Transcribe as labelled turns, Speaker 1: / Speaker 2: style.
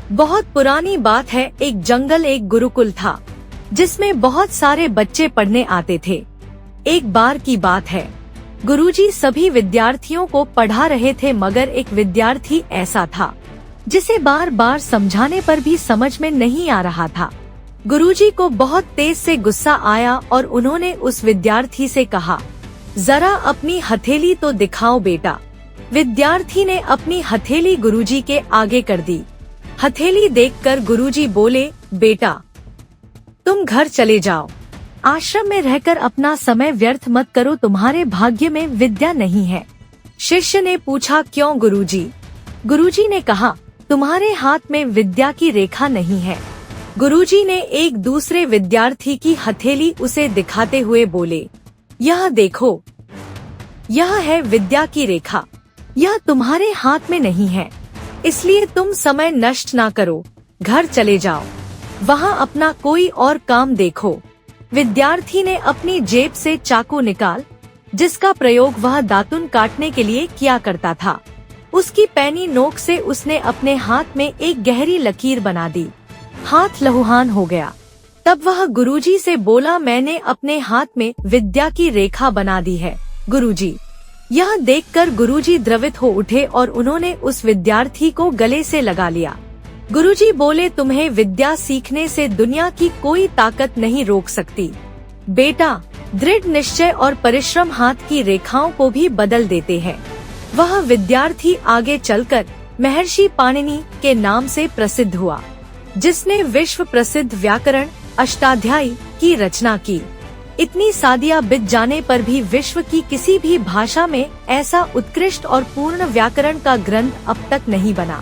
Speaker 1: बहुत पुरानी बात है, एक जंगल एक गुरुकुल था जिसमें बहुत सारे बच्चे पढ़ने आते थे। एक बार की बात है, गुरुजी सभी विद्यार्थियों को पढ़ा रहे थे, मगर एक विद्यार्थी ऐसा था जिसे बार बार समझाने पर भी समझ में नहीं आ रहा था। गुरुजी को बहुत तेज से गुस्सा आया और उन्होंने उस विद्यार्थी से कहा, जरा अपनी हथेली तो दिखाओ बेटा। विद्यार्थी ने अपनी हथेली गुरुजी के आगे कर दी। हथेली देखकर गुरुजी बोले, बेटा तुम घर चले जाओ, आश्रम में रहकर अपना समय व्यर्थ मत करो, तुम्हारे भाग्य में विद्या नहीं है। शिष्य ने पूछा, क्यों गुरुजी? गुरुजी ने कहा, तुम्हारे हाथ में विद्या की रेखा नहीं है। गुरुजी ने एक दूसरे विद्यार्थी की हथेली उसे दिखाते हुए बोले, यह देखो, यह है विद्या की रेखा, यह तुम्हारे हाथ में नहीं है, इसलिए तुम समय नष्ट ना करो, घर चले जाओ, वहाँ अपना कोई और काम देखो। विद्यार्थी ने अपनी जेब से चाकू निकाल, जिसका प्रयोग वह दातुन काटने के लिए किया करता था। उसकी पैनी नोक से उसने अपने हाथ में एक गहरी लकीर बना दी। हाथ लहूहान हो गया। तब वह गुरुजी से बोला, मैंने अपने हाथ में विद्या की रेखा बना दी है गुरुजी। यह देखकर गुरुजी द्रवित हो उठे और उन्होंने उस विद्यार्थी को गले से लगा लिया। गुरुजी बोले, तुम्हें विद्या सीखने से दुनिया की कोई ताकत नहीं रोक सकती। बेटा, दृढ़ निश्चय और परिश्रम हाथ की रेखाओं को भी बदल देते हैं। वह विद्यार्थी आगे चलकर महर्षि पाणिनि के नाम से प्रसिद्ध हुआ, जिसने विश्व प्रसिद्ध व्याकरण अष्टाध्यायी की रचना की। इतनी सदियां बीत जाने पर भी विश्व की किसी भी भाषा में ऐसा उत्कृष्ट और पूर्ण व्याकरण का ग्रंथ अब तक नहीं बना।